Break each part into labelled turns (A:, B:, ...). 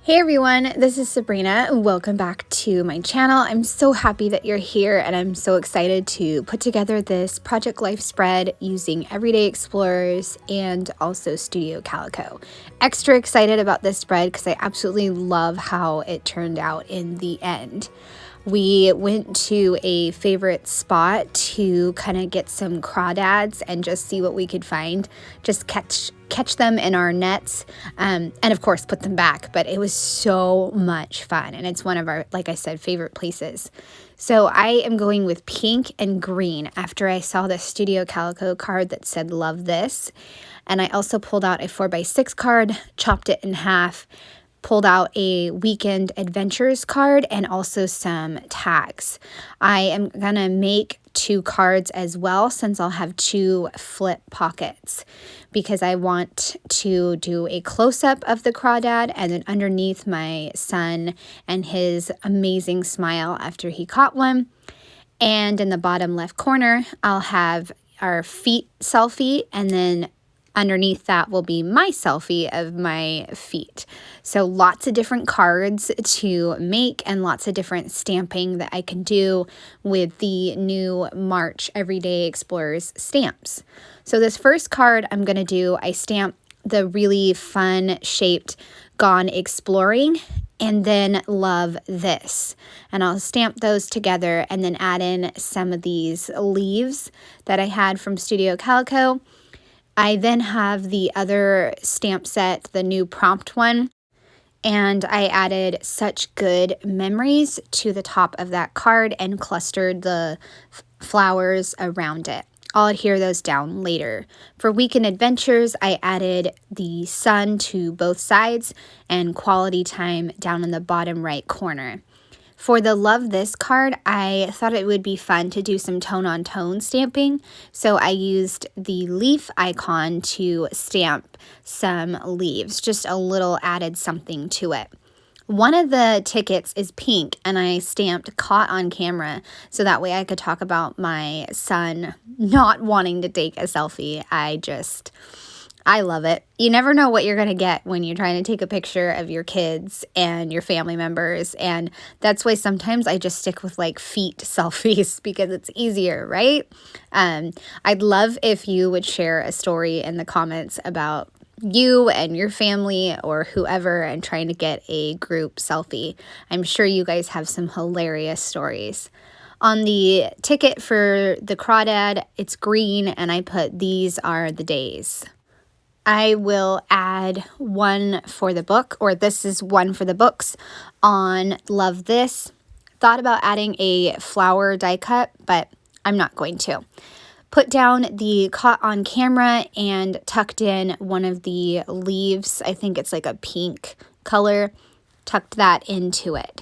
A: Hey everyone, this is Sabrina. Welcome back to my channel. I'm so happy that you're here and I'm so excited to put together this Project Life spread using Everyday Explorers and also Studio Calico. Extra excited about this spread because I absolutely love how it turned out in the end. We went to a favorite spot to kind of get some crawdads and just see what we could find. Just catch them in our nets and of course put them back. But it was so much fun and it's one of our, like I said, favorite places. So I am going with pink and green after I saw the Studio Calico card that said love this. And I also pulled out a 4x6 card, chopped it in half, pulled out a weekend adventures card and also some tags. I am gonna make 2 cards as well since I'll have 2 flip pockets because I want to do a close-up of the crawdad and then underneath my son and his amazing smile after he caught one. And in the bottom left corner, I'll have our feet selfie and then underneath that will be my selfie of my feet. So lots of different cards to make and lots of different stamping that I can do with the new March Everyday Explorers stamps. So this first card I'm going to do, I stamp the really fun shaped Gone Exploring and then love this. And I'll stamp those together and then add in some of these leaves that I had from Studio Calico. I then have the other stamp set, the new prompt one, and I added such good memories to the top of that card and clustered the flowers around it. I'll adhere those down later. For weekend adventures, I added the sun to both sides and quality time down in the bottom right corner. For the Love This card, I thought it would be fun to do some tone-on-tone stamping, so I used the leaf icon to stamp some leaves, just a little added something to it. One of the tickets is pink, and I stamped caught on camera, so that way I could talk about my son not wanting to take a selfie. I love it. You never know what you're going to get when you're trying to take a picture of your kids and your family members. And that's why sometimes I just stick with like feet selfies because it's easier, right? I'd love if you would share a story in the comments about you and your family or whoever and trying to get a group selfie. I'm sure you guys have some hilarious stories. On the ticket for the crawdad, it's green and I put these are the days. I will add one for the book, or this is one for the books on Love This. Thought about adding a flower die cut, but I'm not going to. Put down the caught on camera and tucked in one of the leaves. I think it's like a pink color. Tucked that into it.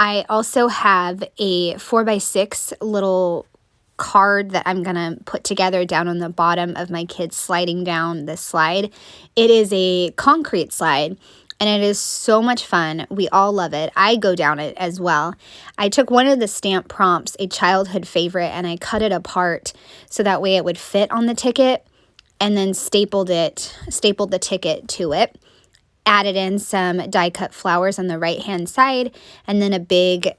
A: I also have a 4x6 little card that I'm gonna put together down on the bottom of my kids sliding down this slide. It is a concrete slide and it is so much fun. We all love it. I go down it as well. I took one of the stamp prompts, a childhood favorite, and I cut it apart so that way it would fit on the ticket and then stapled the ticket to it. Added in some die cut flowers on the right hand side and then a big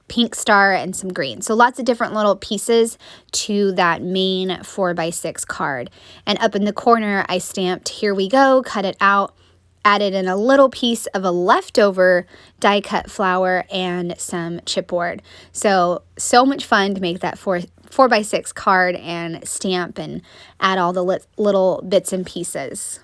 A: pink star and some green. So lots of different little pieces to that main 4x6 card. And up in the corner, I stamped Here We Go, cut it out, added in a little piece of a leftover die cut flower and some chipboard. So much fun to make that 4x6 card and stamp and add all the little bits and pieces.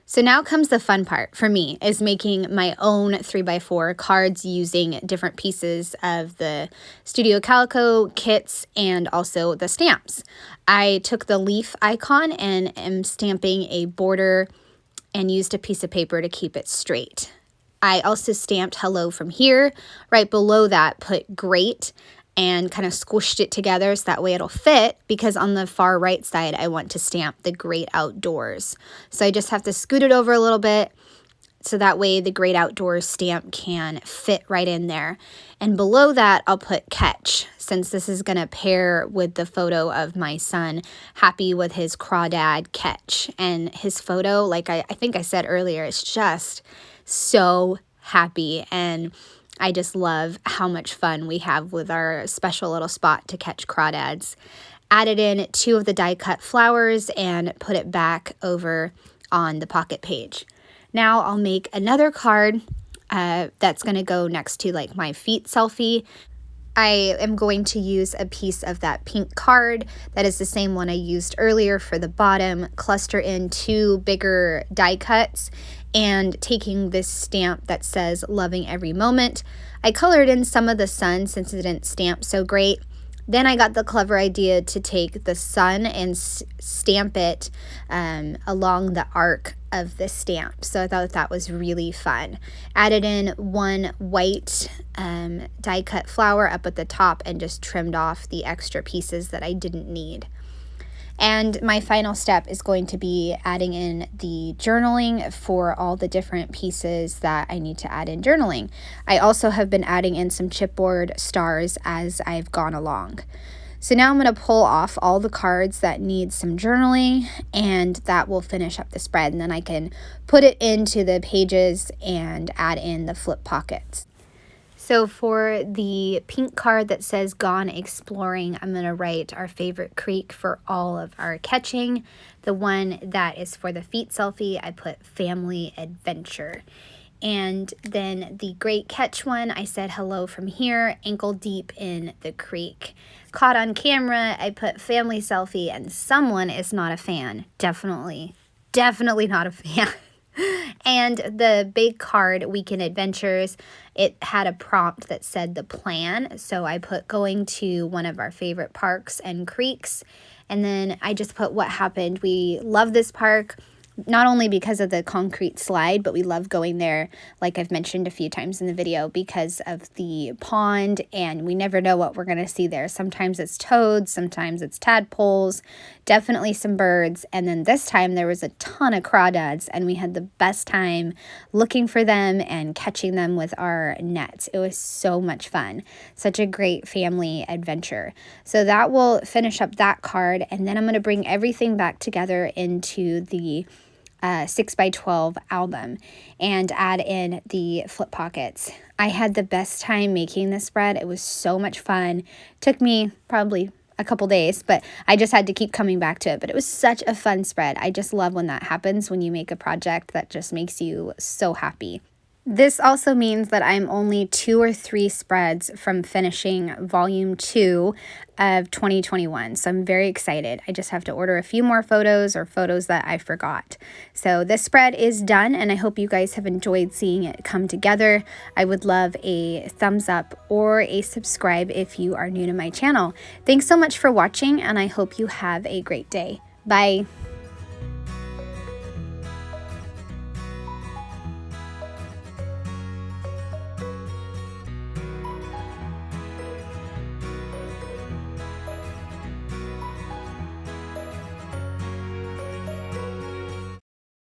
A: So now comes the fun part for me, is making my own 3x4 cards using different pieces of the Studio Calico kits and also the stamps. I took the leaf icon and am stamping a border and used a piece of paper to keep it straight. I also stamped hello from here. Right below that, put great and kind of squished it together so that way it'll fit, because on the far right side I want to stamp the great outdoors. So I just have to scoot it over a little bit so that way the great outdoors stamp can fit right in there. And below that I'll put catch, since this is going to pair with the photo of my son happy with his crawdad catch. And his photo, like I think I said earlier, it's just so happy, and I just love how much fun we have with our special little spot to catch crawdads. Added in 2 of the die cut flowers and put it back over on the pocket page. Now I'll make another card that's going to go next to like my feet selfie. I am going to use a piece of that pink card that is the same one I used earlier for the bottom, cluster in 2 bigger die cuts, and taking this stamp that says loving every moment. I colored in some of the sun since it didn't stamp so great. Then I got the clever idea to take the sun and stamp it along the arc of the stamp. So I thought that was really fun. Added in 1 white die cut flower up at the top and just trimmed off the extra pieces that I didn't need. And my final step is going to be adding in the journaling for all the different pieces that I need to add in journaling. I also have been adding in some chipboard stars as I've gone along. So now I'm going to pull off all the cards that need some journaling, and that will finish up the spread. And then I can put it into the pages and add in the flip pockets. So for the pink card that says Gone Exploring, I'm going to write our favorite creek for all of our catching. The one that is for the feet selfie, I put Family Adventure. And then the great catch one, I said hello from here, ankle deep in the creek. Caught on camera, I put Family Selfie, and someone is not a fan. Definitely not a fan. And the big card, Weekend Adventures, it had a prompt that said the plan. So I put going to one of our favorite parks and creeks. And then I just put what happened. We love this park, not only because of the concrete slide, but we love going there, like I've mentioned a few times in the video, because of the pond, and we never know what we're going to see there. Sometimes it's toads, sometimes it's tadpoles, definitely some birds, and then this time there was a ton of crawdads, and we had the best time looking for them and catching them with our nets. It was so much fun. Such a great family adventure. So that will finish up that card, and then I'm going to bring everything back together into the 6x12 album and add in the flip pockets. I had the best time making this spread. It was so much fun. Took me probably a couple days, but I just had to keep coming back to it. But it was such a fun spread. I just love when that happens, when you make a project that just makes you so happy. This also means that I'm only 2 or 3 spreads from finishing volume 2 of 2021. So I'm very excited. I just have to order a few more photos, or photos that I forgot. So this spread is done, and I hope you guys have enjoyed seeing it come together. I would love a thumbs up or a subscribe if you are new to my channel. Thanks so much for watching, and I hope you have a great day. Bye.